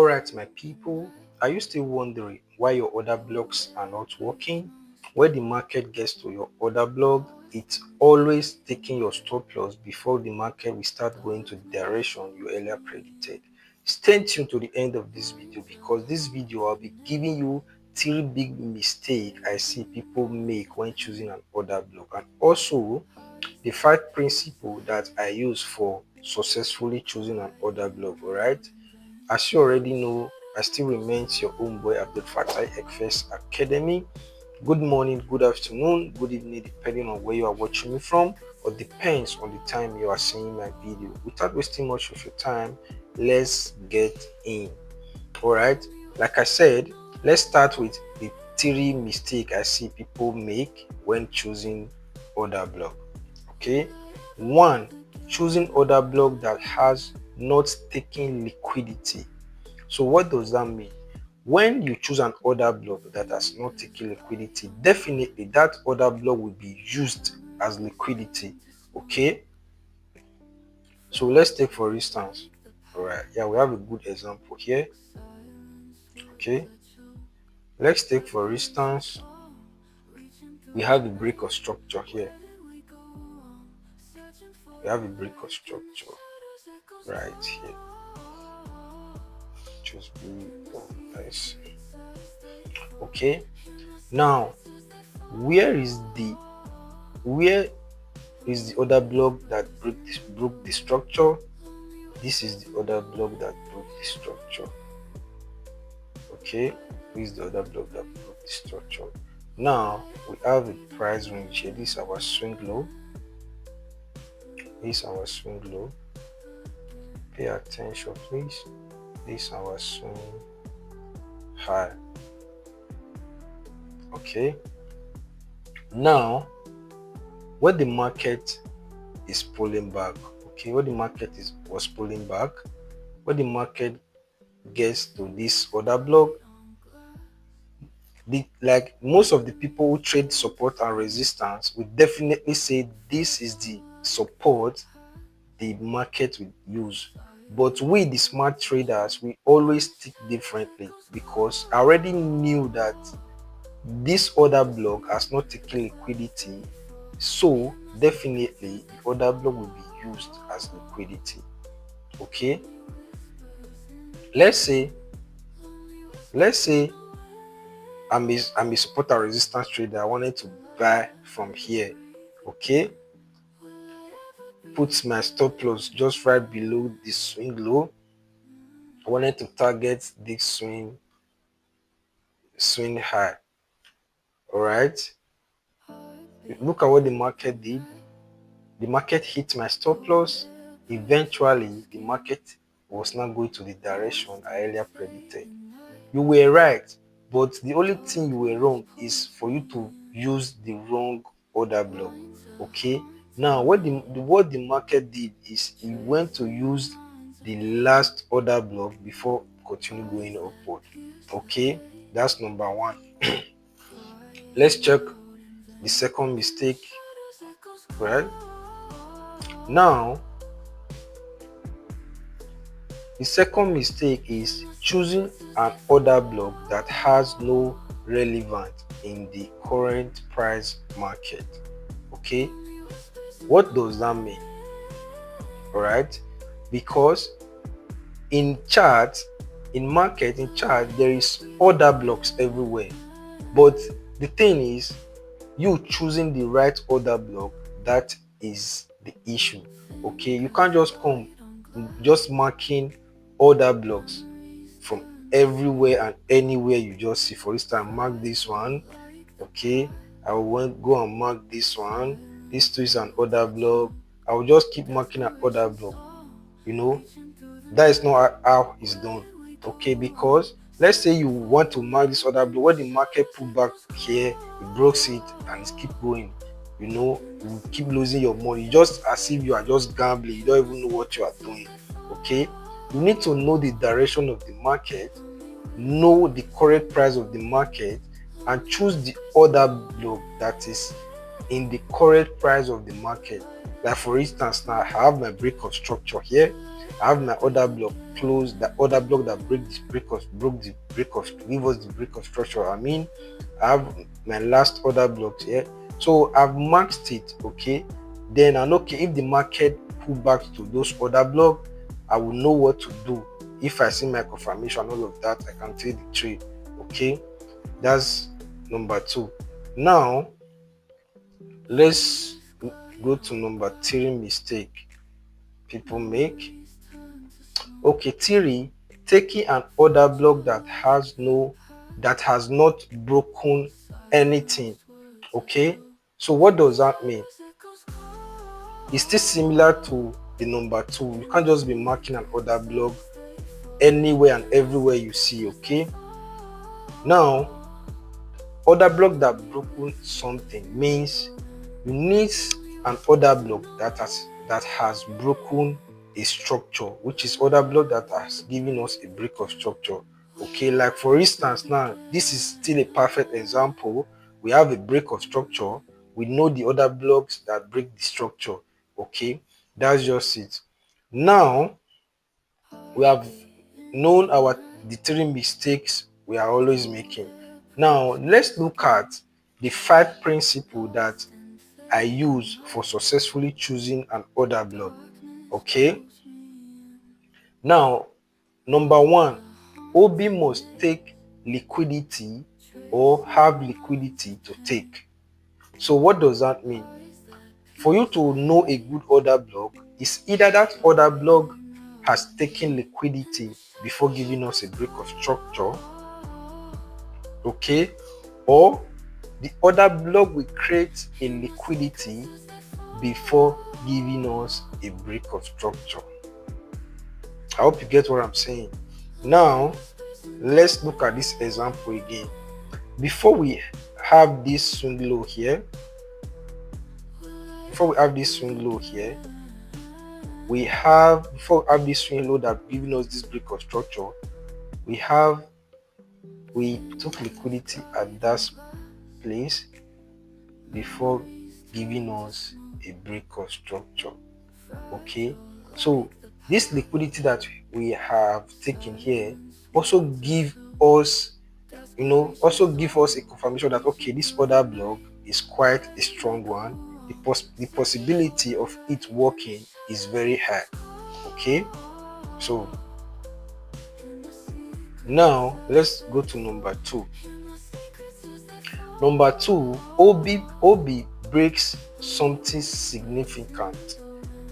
Alright, my people, are you still wondering why your order blocks are not working? When the market gets to your order block, it's always taking your stop loss before the market will start going to the direction you earlier predicted. Stay tuned to the end of this video because this video I'll be giving you three big mistakes I see people make when choosing an order block, and also the 5 principles that I use for successfully choosing an order block. Alright. As you already know, I still remains your own boy Abdul Fatai Ekfes Academy. Good morning, good afternoon, good evening, depending on where you are watching me from, or depends on the time you are seeing my video. Without wasting much of your time, let's get in. Alright, like I said, let's start with the three mistakes I see people make when choosing order block. Okay, 1, choosing order block that has not taking liquidity. So what does that mean? When you choose an order block that has not taken liquidity, definitely that order block will be used as liquidity. Okay, so let's take for instance, all right, yeah, we have a good example here. Okay, let's take for instance, we have a break of structure here. We have a break of structure right here. Just be nice. Okay, now where is the order block that broke the structure? This is the order block that broke the structure. Okay, this is the order block that broke the structure. Now we have a price range here. This is our swing low. This is our swing low. Pay attention, please. This is our swing high. Okay, now when the market is pulling back, okay, when the market was pulling back, when the market gets to this order block, like most of the people who trade support and resistance will definitely say this is the support the market will use. But we, the smart traders, we always think differently because I already knew that this order block has not taken liquidity, so definitely the order block will be used as liquidity. Okay, let's say I'm a support and resistance trader. I wanted to buy from here. Okay, put my stop loss just right below the swing low. I wanted to target this swing high. All right, look at what the market did. The market hit my stop loss. Eventually the market was not going to the direction I earlier predicted. You were right, but the only thing you were wrong is for you to use the wrong order block. Okay, now what the market did is it went to use the last order block before continue going upward. Okay, that's number 1. Let's check the second mistake. Right now, the second mistake is choosing an order block that has no relevance in the current price market. Okay, what does that mean? All right, because in chart, in chart, there is order blocks everywhere, but the thing is, you choosing the right order block, that is the issue. Okay, you can't just come just marking order blocks from everywhere and anywhere you just see. For instance, mark this one. Okay, I will go and mark this one. This too is an order block. I will just keep marking an order block. You know, that is not how it's done. Okay, because let's say you want to mark this order block, when the market pull back here, it breaks it and it keep going, you keep losing your money, just as if you are just gambling. You don't even know what you are doing. Okay, you need to know the direction of the market, know the correct price of the market, and choose the order block that is in the correct price of the market. Like for instance, now I have my break of structure here, I have my order block close, the order block that broke the break of give us the break of structure. I mean, I have my last order block here, so I've marked it. Okay, then I know, okay, if the market pull back to those order block, I will know what to do. If I see my confirmation, all of that, I can take the trade. Okay, that's number 2. Now let's go to number 3 mistake people make. Okay, 3, taking an order block that has not broken anything. Okay, so what does that mean? It's still similar to the number 2. You can't just be marking an order block anywhere and everywhere you see. Okay, now order block that broken something means you need an order block that has broken a structure, which is order block that has given us a break of structure. Okay, like for instance, now this is still a perfect example. We have a break of structure. We know the order blocks that break the structure. Okay, that's just it. Now we have known the 3 mistakes we are always making. Now let's look at the 5 principles that I use for successfully choosing an order block. Okay, now number 1, OB must take liquidity or have liquidity to take. So what does that mean? For you to know a good order block, is either that order block has taken liquidity before giving us a break of structure, okay, or the order block will create a liquidity before giving us a break of structure. I hope you get what I'm saying. Now let's look at this example again. Before we have this swing low here, before we have this swing low that giving us this break of structure, we took liquidity at that place before giving us a break of structure. Okay, so this liquidity that we have taken here also give us a confirmation that, okay, this order block is quite a strong one. The possibility of it working is very high. Okay, so now let's go to number 2. Number 2, OB breaks something significant.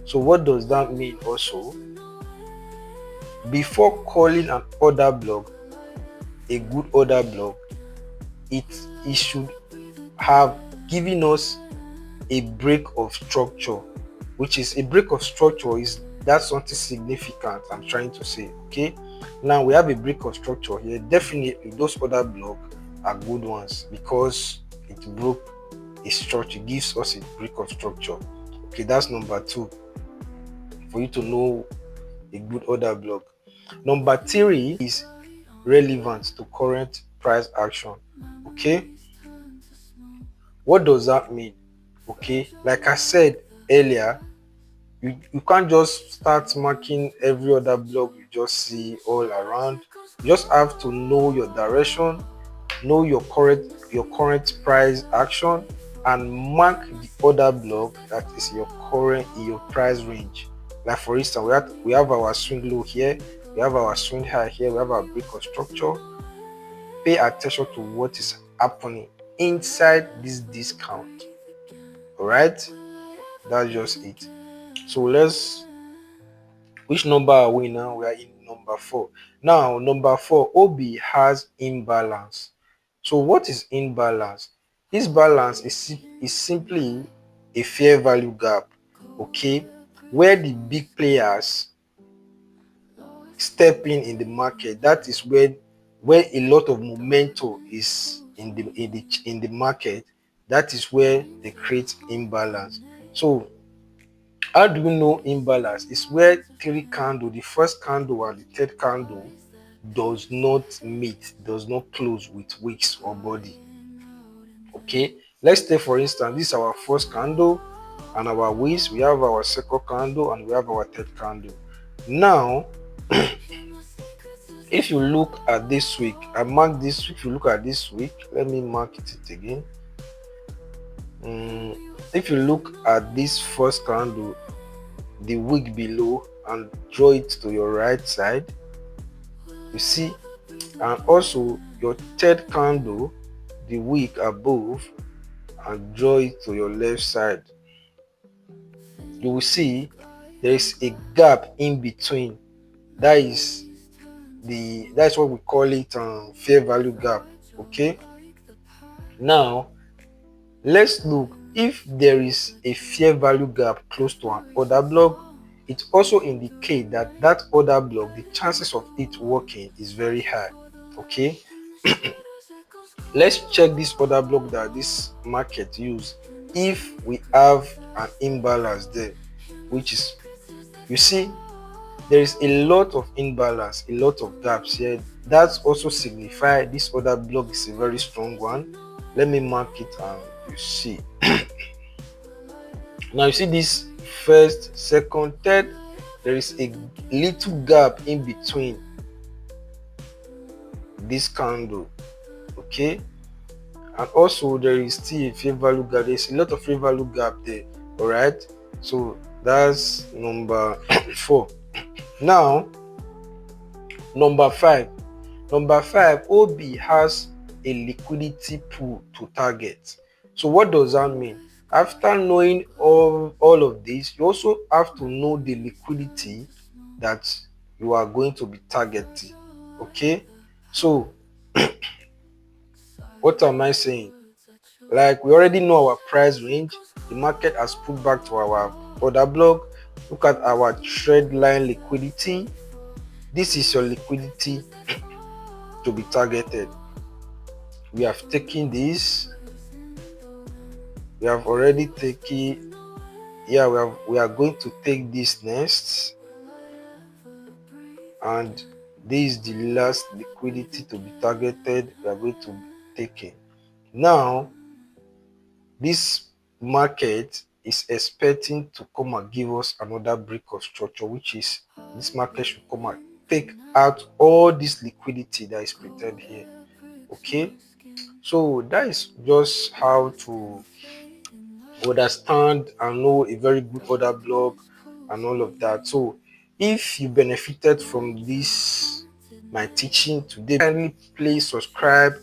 So what does that mean also? Before calling an order block a good order block, it should have given us a break of structure, which is a break of structure is that something significant, I'm trying to say. Okay, now we have a break of structure here. Definitely those order blocks are good ones because it broke a structure, gives us a break of structure. Okay, that's number 2 for you to know a good order block. Number 3 is relevant to current price action. Okay, what does that mean? Okay, like I said earlier, you can't just start marking every other block you just see all around. You just have to know your direction, know your current price action, and mark the order block that is your price range. Like for instance, we have our swing low here, we have our swing high here, we have our break of structure. Pay attention to what is happening inside this discount. All right, that's just it. So which number are we now? We are in number 4. Now number 4, OB has imbalance. So what is imbalance? This balance is simply a fair value gap, okay, where the big players step in the market. That is where a lot of momentum is in the market. That is where they create imbalance. So how do we know imbalance? It's where 3 candle, the first candle and the third candle does not meet, does not close with wicks or body. Okay, let's take for instance, this is our first candle and our wicks. We have our second candle and we have our third candle. Now If you look at this week, I mark this. If you look at this week, let me mark it again. If you look at this first candle, the week below, and draw it to your right side, you see, and also your third candle, the week above, and draw it to your left side, you will see there is a gap in between. That's what we call it fair value gap. Okay, now let's look. If there is a fair value gap close to an order block, it also indicates that that order block, the chances of it working is very high. Okay, let's check this order block that this market use. If we have an imbalance there, which is, you see, there is a lot of imbalance, a lot of gaps here. That's also signify this order block is a very strong one. Let me mark it and you see. Now you see this first, second, third, there is a little gap in between this candle. Okay, and also there is still a fair value gap. There's a lot of fair value gap there. All right, so that's number 4. Now number 5, OB has a liquidity pool to target. So what does that mean? After knowing all of this, you also have to know the liquidity that you are going to be targeting. Okay, so what am I saying? Like, we already know our price range. The market has put back to our order block. Look at our trend line liquidity. This is your liquidity to be targeted. We have taken this. We have already taken. Yeah, we are going to take this next, and this is the last liquidity to be targeted. We are going to be taking. Now this market is expecting to come and give us another break of structure, which is this market should come and take out all this liquidity that is pretended here. Okay, so that is just how to understand and know a very good order block and all of that. So if you benefited from this my teaching today, kindly please subscribe,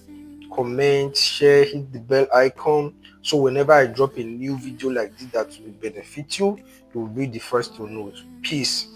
comment, share, hit the bell icon, so whenever I drop a new video like this that will benefit you, you will be the first to know. Peace.